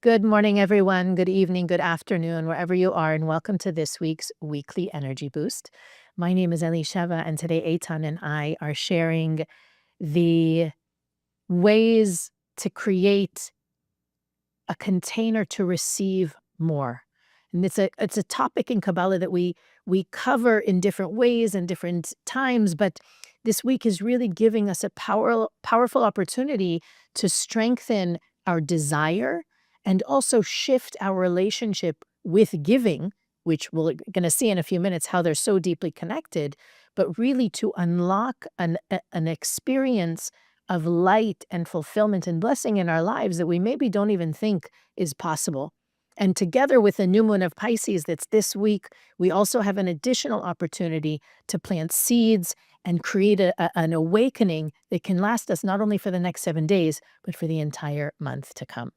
Good morning, everyone. Good evening, good afternoon, wherever you are, and welcome to this week's weekly energy boost. My name is Elisheva, and today Eitan and I are sharing the ways to create a container to receive more. And it's a topic in Kabbalah that we cover in different ways and different times, but this week is really giving us a powerful opportunity to strengthen our desire and also shift our relationship with giving, which we're going to see in a few minutes how they're so deeply connected, but really to unlock an experience of light and fulfillment and blessing in our lives that we maybe don't even think is possible. And together with the new moon of Pisces that's this week, we also have an additional opportunity to plant seeds and create an awakening that can last us not only for the next 7 days, but for the entire month to come.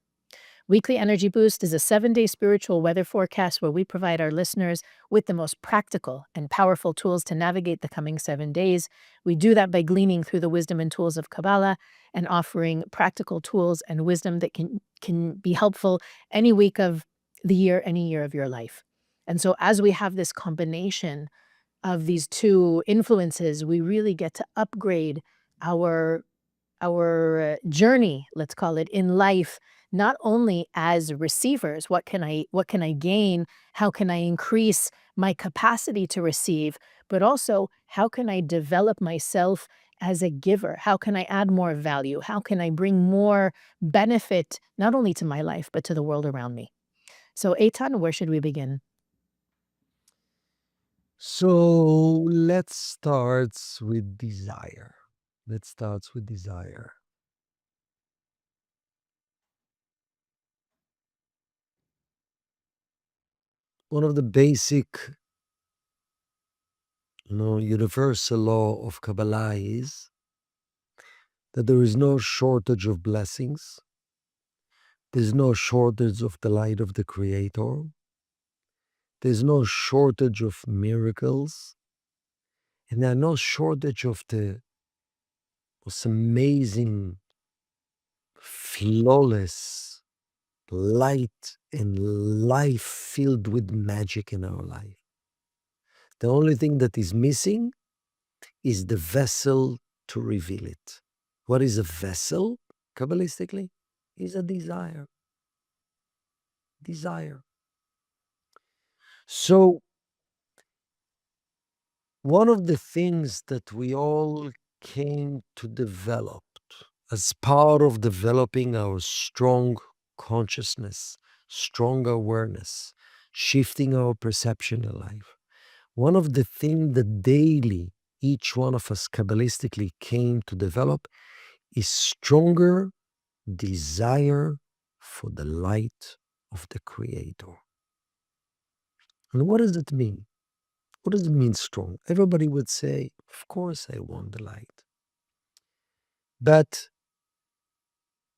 Weekly Energy Boost is a 7-day spiritual weather forecast where we provide our listeners with the most practical and powerful tools to navigate the coming 7 days. We do that by gleaning through the wisdom and tools of Kabbalah and offering practical tools and wisdom that can be helpful any week of the year, any year of your life. And so as we have this combination of these two influences, we really get to upgrade our our journey, let's call it, in life, not only as receivers, what can I gain? How can I increase my capacity to receive? But also, how can I develop myself as a giver? How can I add more value? How can I bring more benefit, not only to my life, but to the world around me? So, Eitan, where should we begin? So let's start with desire. Let's start with desire. One of the basic, universal law of Kabbalah is that there is no shortage of blessings. There's no shortage of the light of the Creator. There's no shortage of miracles. And there's no shortage of the most amazing, flawless light and life filled with magic in our life. The only thing that is missing is the vessel to reveal it. What is a vessel, Kabbalistically? Is a desire. Desire. So, one of the things that we all came to develop as part of developing our strong consciousness, strong awareness, shifting our perception in life. One of the things that daily each one of us Kabbalistically came to develop is stronger desire for the light of the Creator. And what does it mean? What does it mean strong? Everybody would say, of course I want the light. But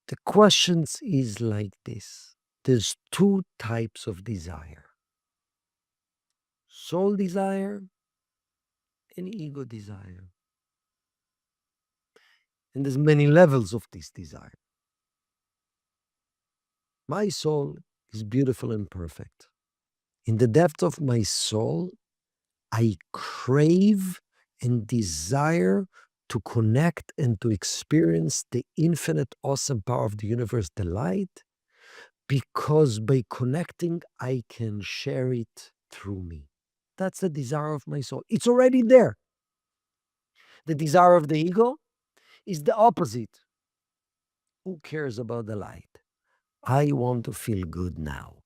the questions is like this. There's two types of desire. Soul desire and ego desire. And there's many levels of this desire. My soul is beautiful and perfect. In the depth of my soul, I crave and desire to connect and to experience the infinite awesome power of the universe, the light, because by connecting, I can share it through me. That's the desire of my soul. It's already there. The desire of the ego is the opposite. Who cares about the light? I want to feel good now.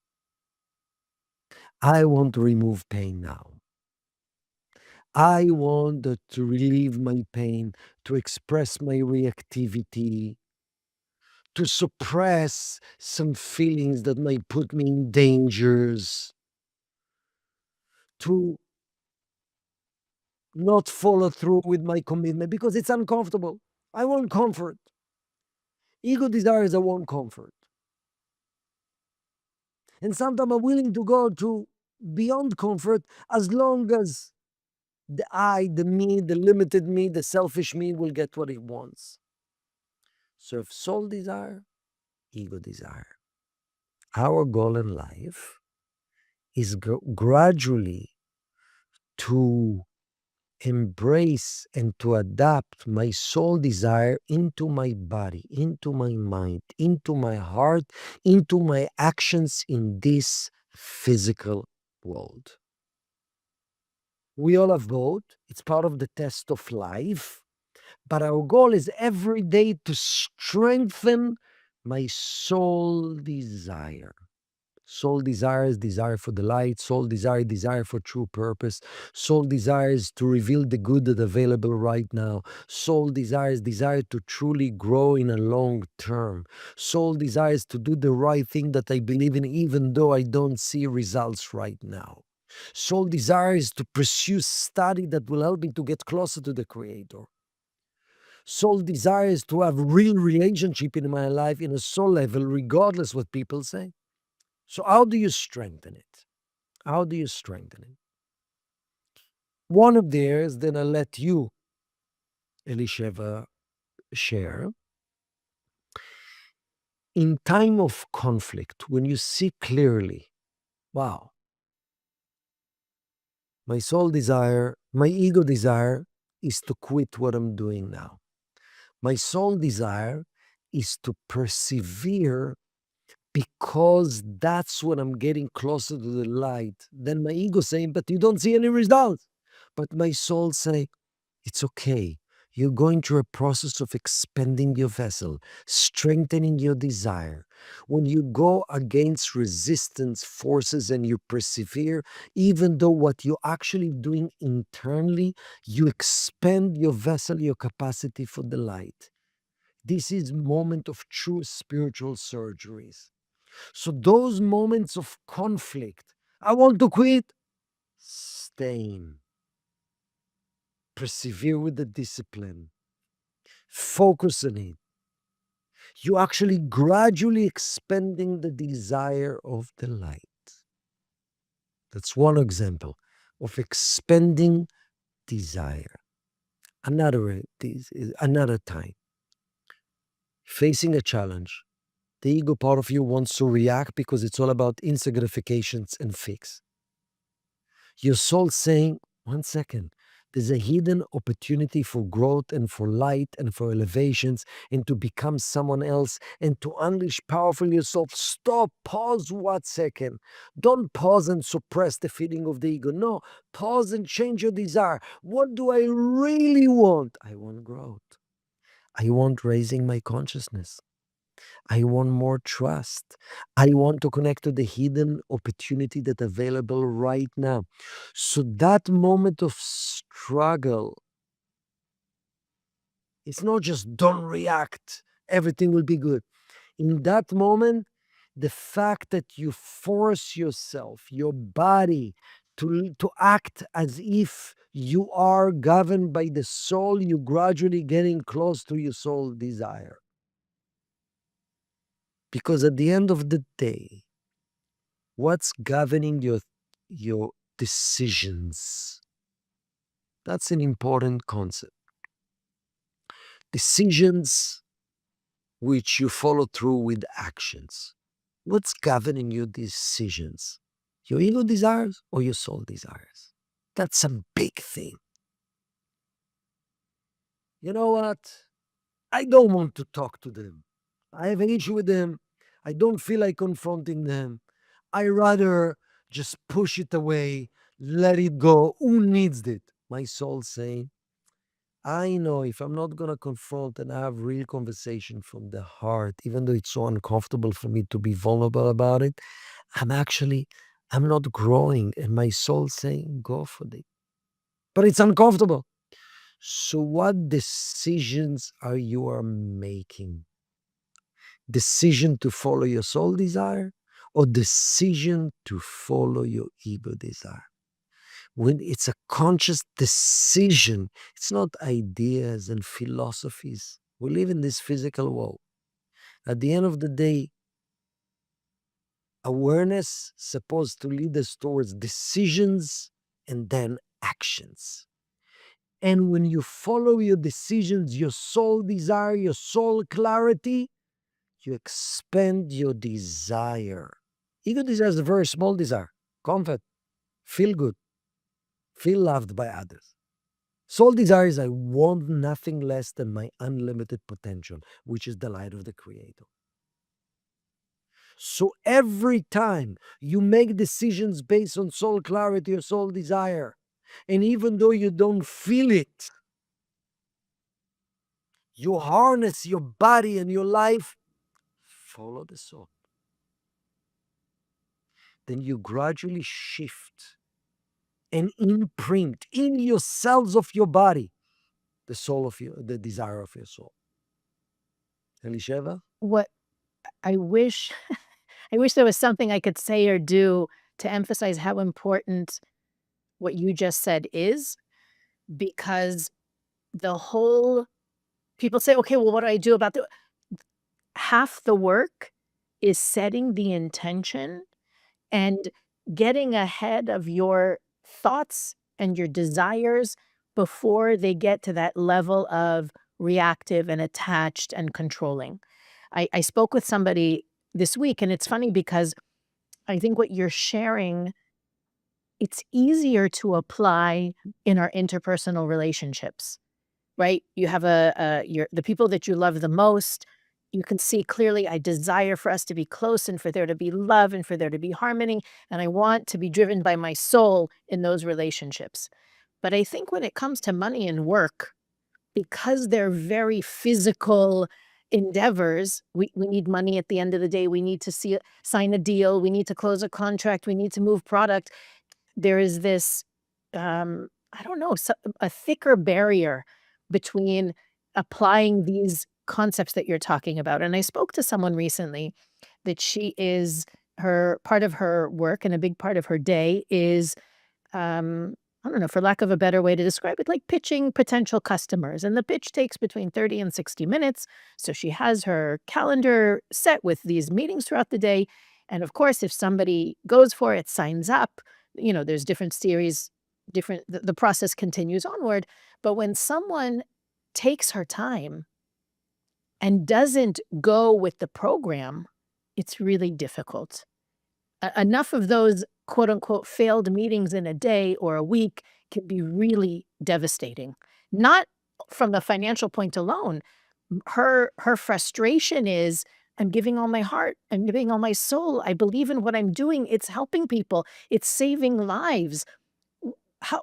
I want to remove pain now. I want to relieve my pain, to express my reactivity, to suppress some feelings that might put me in dangers, to not follow through with my commitment because it's uncomfortable. I want comfort. Ego desires I want comfort. And sometimes I'm willing to go to beyond comfort as long as the I, the me, the limited me, the selfish me will get what it wants. So if soul desire, ego desire. Our goal in life is gradually to embrace and to adapt my soul desire into my body, into my mind, into my heart, into my actions in this physical world. We all have both. It's part of the test of life. But our goal is every day to strengthen my soul desire. Soul desires desire for the light. Soul desire for true purpose. Soul desires to reveal the good that available right now. Soul desire to truly grow in a long term. Soul desires to do the right thing that I believe in, even though I don't see results right now. Soul desires to pursue study that will help me to get closer to the Creator. Soul desires to have real relationship in my life in a soul level, regardless what people say. So how do you strengthen it? How do you strengthen it? One of theirs, then I'll let you, Elisheva, share. In time of conflict, when you see clearly, wow, my soul desire, my ego desire is to quit what I'm doing now. My soul desire is to persevere because that's when I'm getting closer to the light. Then my ego saying, but you don't see any results. But my soul say, it's okay. You're going through a process of expanding your vessel, strengthening your desire. When you go against resistance forces and you persevere, even though what you're actually doing internally, you expand your vessel, your capacity for the light. This is moment of true spiritual surgeries. So those moments of conflict, I want to quit, stay in, persevere with the discipline, focus on it. You actually gradually expanding the desire of the light. That's one example of expanding desire. Another time, facing a challenge. The ego part of you wants to react because it's all about instant gratifications and fix. Your soul saying, one second, there's a hidden opportunity for growth and for light and for elevations and to become someone else and to unleash powerfully yourself. Stop, pause 1 second. Don't pause and suppress the feeling of the ego. No, pause and change your desire. What do I really want? I want growth. I want raising my consciousness. I want more trust. I want to connect to the hidden opportunity that's available right now. So that moment of struggle, it's not just don't react, everything will be good. In that moment, the fact that you force yourself, your body, to act as if you are governed by the soul, you gradually getting close to your soul desire. Because at the end of the day, what's governing your decisions? That's an important concept. Decisions which you follow through with actions. What's governing your decisions? Your ego desires or your soul desires? That's a big thing. You know what? I don't want to talk to them. I have an issue with them. I don't feel like confronting them. I rather just push it away, let it go. Who needs it? My soul saying, I know if I'm not going to confront and have real conversation from the heart, even though it's so uncomfortable for me to be vulnerable about it, I'm not growing. And my soul saying, go for it. But it's uncomfortable. So what decisions are making? Decision to follow your soul desire or decision to follow your ego desire? When it's a conscious decision, it's not ideas and philosophies. We live in this physical world. At the end of the day, awareness supposed to lead us towards decisions and then actions. And when you follow your decisions, your soul desire, your soul clarity, you expand your desire. Ego desire is a very small desire. Comfort, feel good, feel loved by others. Soul desire is I want nothing less than my unlimited potential, which is the light of the Creator. So every time you make decisions based on soul clarity or soul desire, and even though you don't feel it, you harness your body and your life, follow the soul. Then you gradually shift and imprint in your cells of your body the soul of your, the desire of your soul. Elisheva? What I wish I wish there was something I could say or do to emphasize how important what you just said is, because the whole people say, "Okay, well, what do I do about the" half the work is setting the intention and getting ahead of your thoughts and your desires before they get to that level of reactive and attached and controlling. I spoke with somebody this week, and it's funny because I think what you're sharing, it's easier to apply in our interpersonal relationships. Right? You have your the people that you love the most, you can see clearly, I desire for us to be close and for there to be love and for there to be harmony, and I want to be driven by my soul in those relationships. But I think when it comes to money and work, because they're very physical endeavors, we need money at the end of the day, we need to sign a deal, we need to close a contract, we need to move product. There is this, I don't know, a thicker barrier between applying these concepts that you're talking about. And I spoke to someone recently that she is her part of her work and a big part of her day is I don't know, for lack of a better way to describe it, like pitching potential customers. And the pitch takes between 30 and 60 minutes. So she has her calendar set with these meetings throughout the day. And of course, if somebody goes for it, signs up, there's different series, the process continues onward. But when someone takes her time and doesn't go with the program, it's really difficult. Enough of those quote unquote failed meetings in a day or a week can be really devastating. Not from the financial point alone. Her frustration is I'm giving all my heart, I'm giving all my soul. I believe in what I'm doing. It's helping people. It's saving lives.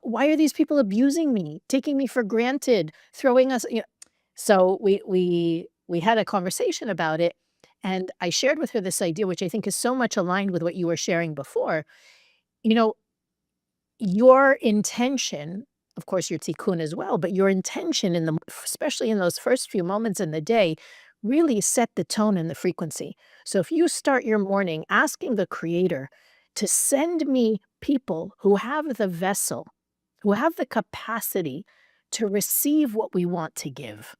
Why are these people abusing me, taking me for granted, throwing us, so we had a conversation about it, and I shared with her this idea, which I think is so much aligned with what you were sharing before. You know, your intention, of course, your tikkun as well, but your intention especially in those first few moments in the day, really set the tone and the frequency. So if you start your morning asking the creator to send me people who have the vessel, who have the capacity to receive what we want to give,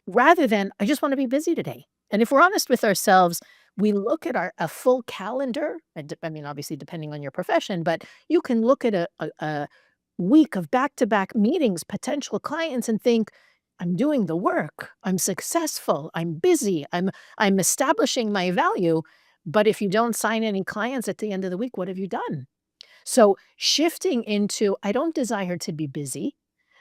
rather than, I just want to be busy today. And if we're honest with ourselves, we look at a full calendar. I mean, obviously, depending on your profession, but you can look at a week of back to back meetings, potential clients, and think, I'm doing the work. I'm successful. I'm busy. I'm establishing my value. But if you don't sign any clients at the end of the week, what have you done? So shifting into, I don't desire to be busy.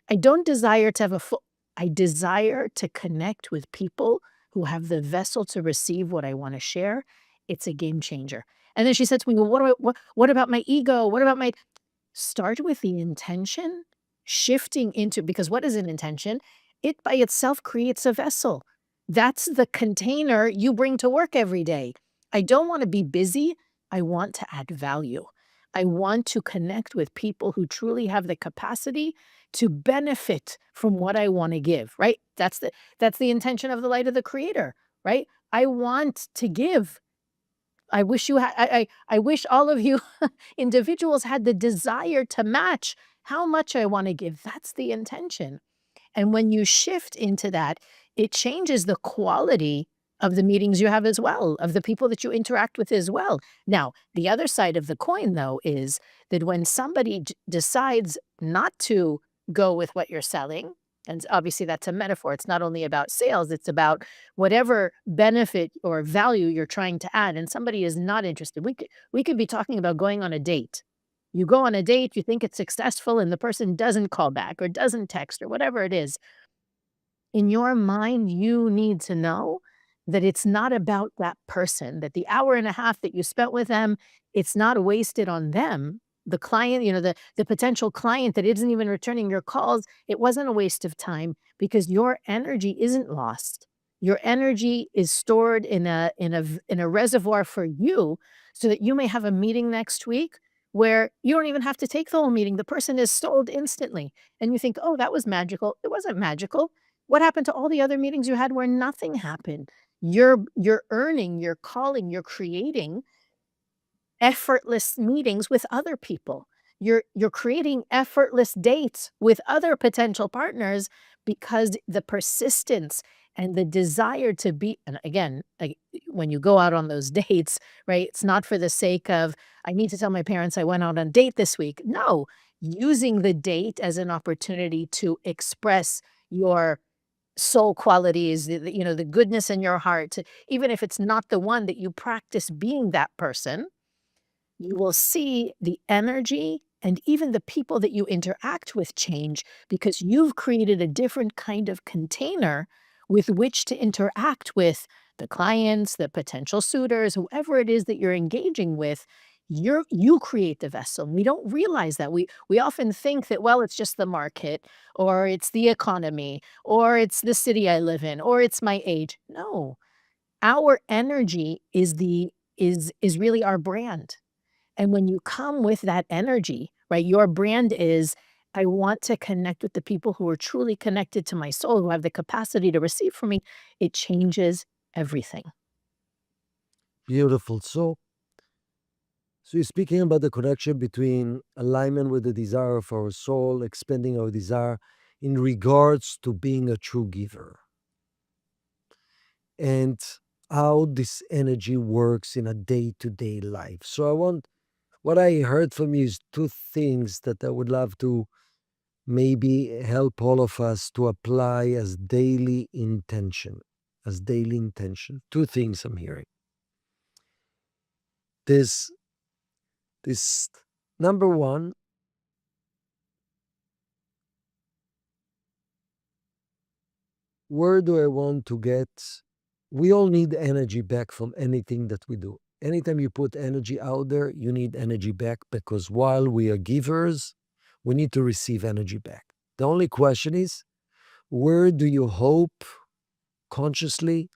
I don't desire to have a full I desire to connect with people who have the vessel to receive what I wanna share. It's a game changer. And then she said to me, "Well, what about my ego? What about my" Start with the intention, shifting into because what is an intention? It by itself creates a vessel. That's the container you bring to work every day. I don't wanna be busy, I want to add value. I want to connect with people who truly have the capacity to benefit from what I wanna give, right? That's the intention of the light of the creator, right? I want to give. I wish you had I wish all of you individuals had the desire to match how much I wanna give. That's the intention. And when you shift into that, it changes the quality of the meetings you have as well, of the people that you interact with as well. Now, the other side of the coin, though, is that when somebody decides not to go with what you're selling, And obviously, that's a metaphor. It's not only about sales, it's about whatever benefit or value you're trying to add. And somebody is not interested. We could be talking about going on a date. You go on a date, you think it's successful, and the person doesn't call back or doesn't text or whatever it is. In your mind, you need to know that it's not about that person, that the hour and a half that you spent with them, it's not wasted on them. The client, the potential client that isn't even returning your calls, it wasn't a waste of time because your energy isn't lost. Your energy is stored in a reservoir for you so that you may have a meeting next week where you don't even have to take the whole meeting. The person is sold instantly. And you think, oh, that was magical. It wasn't magical. What happened to all the other meetings you had where nothing happened? You're earning, you're calling, you're creating effortless meetings with other people. You're creating effortless dates with other potential partners because the persistence and the desire to be and again, when you go out on those dates, right? It's not for the sake of I need to tell my parents I went out on a date this week. No, using the date as an opportunity to express your soul qualities, the goodness in your heart, even if it's not the one that you practice being that person, you will see the energy and even the people that you interact with change because you've created a different kind of container with which to interact with the clients, the potential suitors, whoever it is that you're engaging with. You create the vessel. We don't realize that. We often think that, well, it's just the market, or it's the economy, or it's the city I live in, or it's my age. No, our energy is really our brand. And when you come with that energy, right, your brand is, I want to connect with the people who are truly connected to my soul, who have the capacity to receive from me. It changes everything. Beautiful. So you're speaking about the connection between alignment with the desire of our soul, expanding our desire in regards to being a true giver, and how this energy works in a day-to-day life. So what I heard from you is two things that I would love to maybe help all of us to apply as daily intention. As daily intention. Two things I'm hearing. This this number one, where do I want to get? We all need energy back from anything that we do. Anytime you put energy out there, you need energy back because while we are givers, we need to receive energy back. The only question is, where do you hope consciously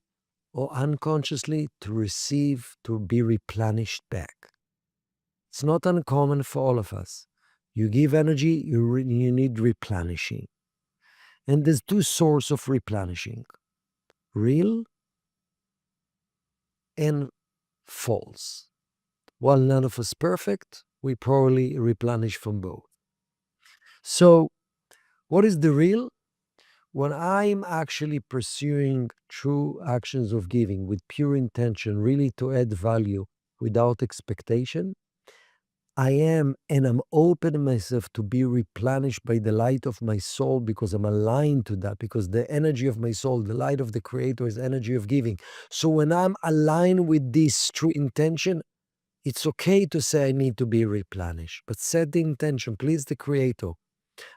or unconsciously to receive, to be replenished back? It's not uncommon for all of us. You give energy, you need replenishing. And there's two sources of replenishing, real and false. While none of us perfect, we probably replenish from both. So, what is the real? When I'm actually pursuing true actions of giving with pure intention, really to add value without expectation, I am and I'm open myself to be replenished by the light of my soul because I'm aligned to that, because the energy of my soul, the light of the Creator is energy of giving. So when I'm aligned with this true intention, it's okay to say I need to be replenished, but set the intention, please the Creator.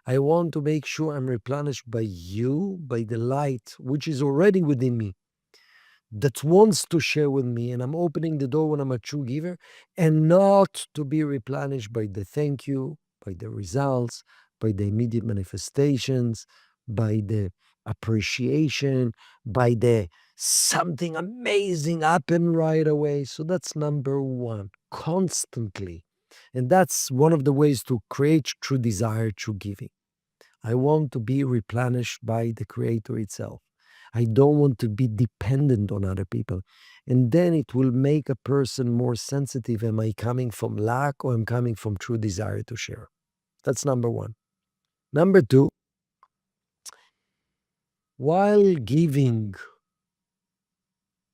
I want to make sure I'm replenished by you, by the light which is already within me, that wants to share with me, and I'm opening the door when I'm a true giver, and not to be replenished by the thank you, by the results, by the immediate manifestations, by the appreciation, by the something amazing happen right away. So that's number one, constantly. And that's one of the ways to create true desire, true giving. I want to be replenished by the Creator itself. I don't want to be dependent on other people. And then it will make a person more sensitive. Am I coming from lack or am I coming from true desire to share? That's number one. Number two, while giving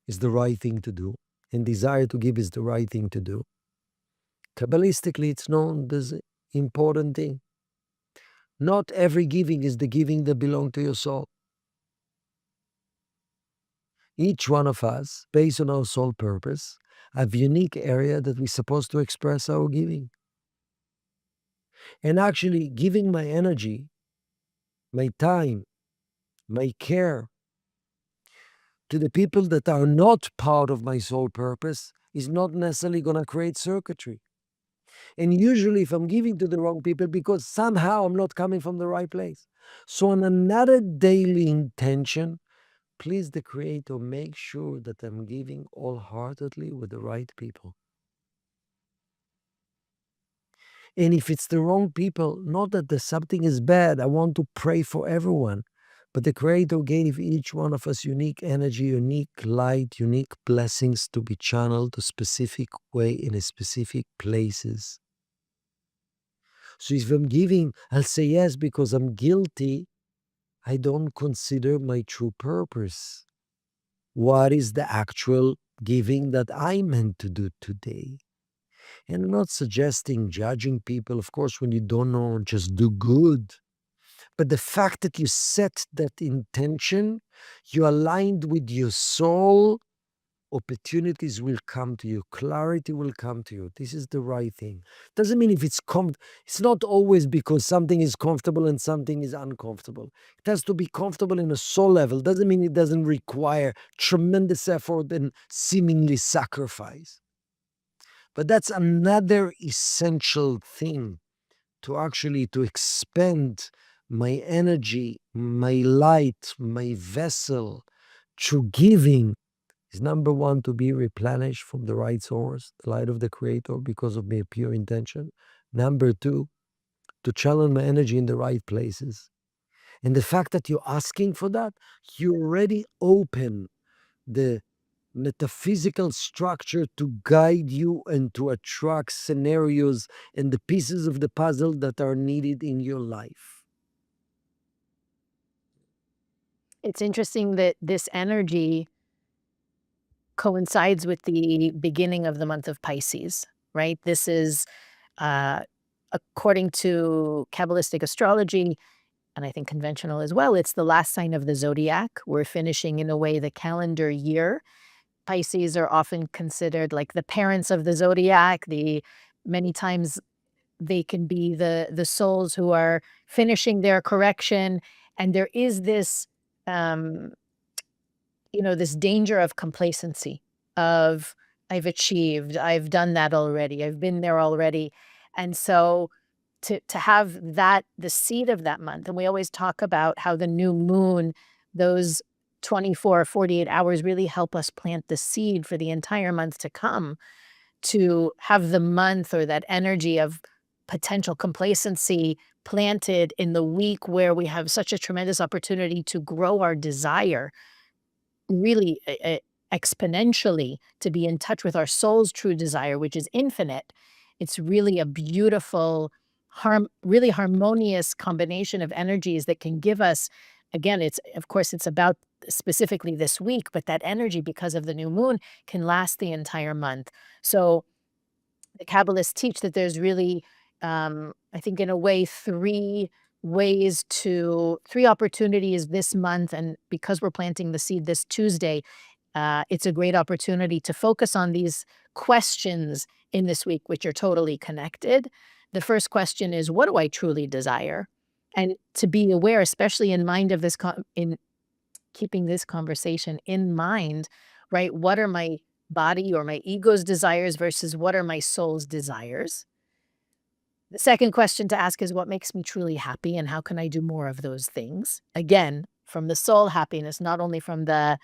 is the right thing to do, and desire to give is the right thing to do, Kabbalistically it's known as important thing. Not every giving is the giving that belong to your soul. Each one of us, based on our soul purpose, have unique area that we're supposed to express our giving. And actually giving my energy, my time, my care to the people that are not part of my soul purpose is not necessarily going to create circuitry. And usually, if I'm giving to the wrong people, because somehow I'm not coming from the right place. So, on another daily intention, please, the Creator, make sure that I'm giving wholeheartedly with the right people. And if it's the wrong people, not that the something is bad, I want to pray for everyone. But the Creator gave each one of us unique energy, unique light, unique blessings to be channeled a specific way in a specific places. So if I'm giving, I'll say yes because I'm guilty. I don't consider my true purpose. What is the actual giving that I meant to do today? And I'm not suggesting judging people. Of course, when you don't know, just do good. But the fact that you set that intention, you aligned with your soul, opportunities will come to you, clarity will come to you. This is the right thing. Doesn't mean if it's not always because something is comfortable and something is uncomfortable. It has to be comfortable in a soul level. Doesn't mean it doesn't require tremendous effort and seemingly sacrifice. But that's another essential thing to actually to expand my energy, my light, my vessel through giving is number one, to be replenished from the right source, the light of the Creator, because of my pure intention. Number two, to channel my energy in the right places. And the fact that you're asking for that, you already open the metaphysical structure to guide you and to attract scenarios and the pieces of the puzzle that are needed in your life. It's interesting that this energy coincides with the beginning of the month of Pisces, right? This is, uh, according to Kabbalistic astrology, and I think conventional as well, it's the last sign of the zodiac. We're finishing, in a way, the calendar year. Pisces are often considered like the parents of the zodiac. Many times they can be the souls who are finishing their correction, and there is this, um, this danger of complacency, of I've achieved, I've done that already, I've been there already. And so to have that, the seed of that month, and we always talk about how the new moon, those 24, 48 hours really help us plant the seed for the entire month to come, to have the month or that energy of potential complacency planted in the week where we have such a tremendous opportunity to grow our desire really exponentially, to be in touch with our soul's true desire, which is infinite. It's really a beautiful, really harmonious combination of energies that can give us. Again, it's of course it's about specifically this week, but that energy, because of the new moon, can last the entire month. So the Kabbalists teach that there's really, I think, in a way, three opportunities this month. And because we're planting the seed this Tuesday, it's a great opportunity to focus on these questions in this week, which are totally connected. The first question is, what do I truly desire? And to be aware, especially in mind of this, in keeping this conversation in mind, right? What are my body or my ego's desires versus what are my soul's desires? The second question to ask is, what makes me truly happy and how can I do more of those things? Again, from the soul happiness, not only from the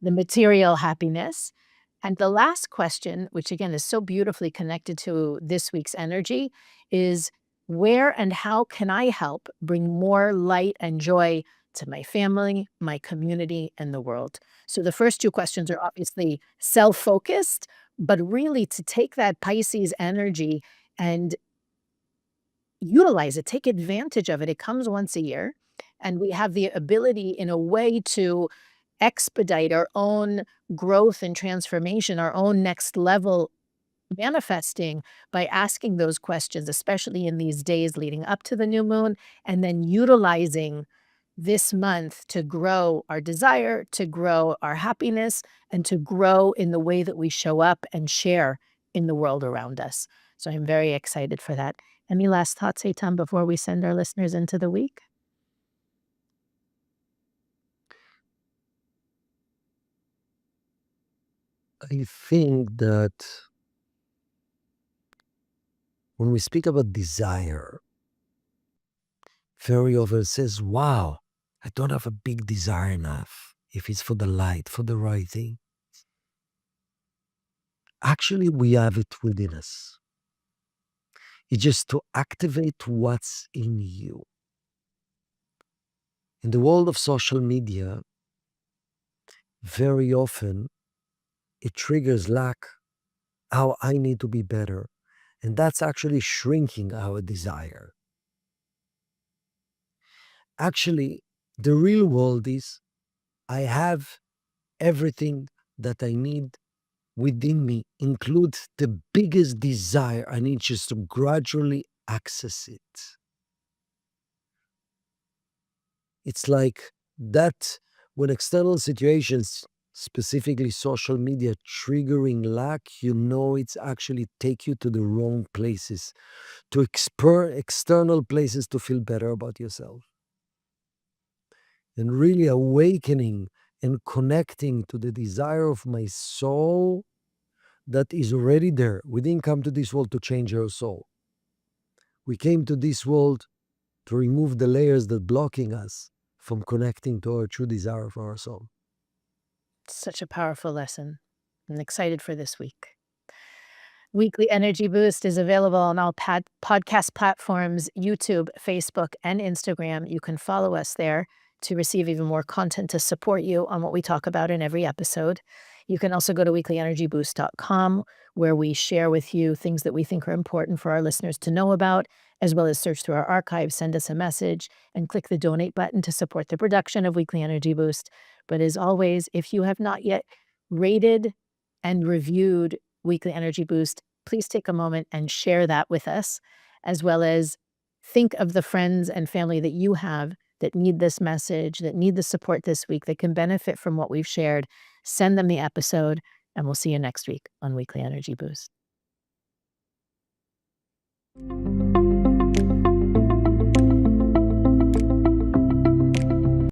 material happiness. And the last question, which again is so beautifully connected to this week's energy, is where and how can I help bring more light and joy to my family, my community, and the world? So the first two questions are obviously self focused, but really to take that Pisces energy and utilize it, take advantage of it. It comes once a year, and we have the ability, in a way, to expedite our own growth and transformation, our own next level manifesting by asking those questions, especially in these days leading up to the new moon, and then utilizing this month to grow our desire, to grow our happiness, and to grow in the way that we show up and share in the world around us. So I'm very excited for that. Any last thoughts, Eitan, before we send our listeners into the week? I think that when we speak about desire, very often says, wow, I don't have a big desire enough. If it's for the light, for the right thing. Actually, we have it within us. It's just to activate what's in you. In the world of social media, very often it triggers lack, how I need to be better. And that's actually shrinking our desire. Actually, the real world is I have everything that I need within me, includes the biggest desire. I need just to gradually access it. It's like that when external situations, specifically social media, triggering lack, you know it's actually take you to the wrong places, to external places to feel better about yourself. And really awakening and connecting to the desire of my soul that is already there. We didn't come to this world to change our soul. We came to this world to remove the layers that blocking us from connecting to our true desire for our soul. Such a powerful lesson. I'm excited for this week. Weekly Energy Boost is available on all podcast platforms, YouTube, Facebook, and Instagram. You can follow us there to receive even more content to support you on what we talk about in every episode. You can also go to weeklyenergyboost.com, where we share with you things that we think are important for our listeners to know about, as well as search through our archives, send us a message, and click the donate button to support the production of Weekly Energy Boost. But as always, if you have not yet rated and reviewed Weekly Energy Boost, please take a moment and share that with us, as well as think of the friends and family that you have that need this message, that need the support this week, that can benefit from what we've shared. Send them the episode, and we'll see you next week on Weekly Energy Boost.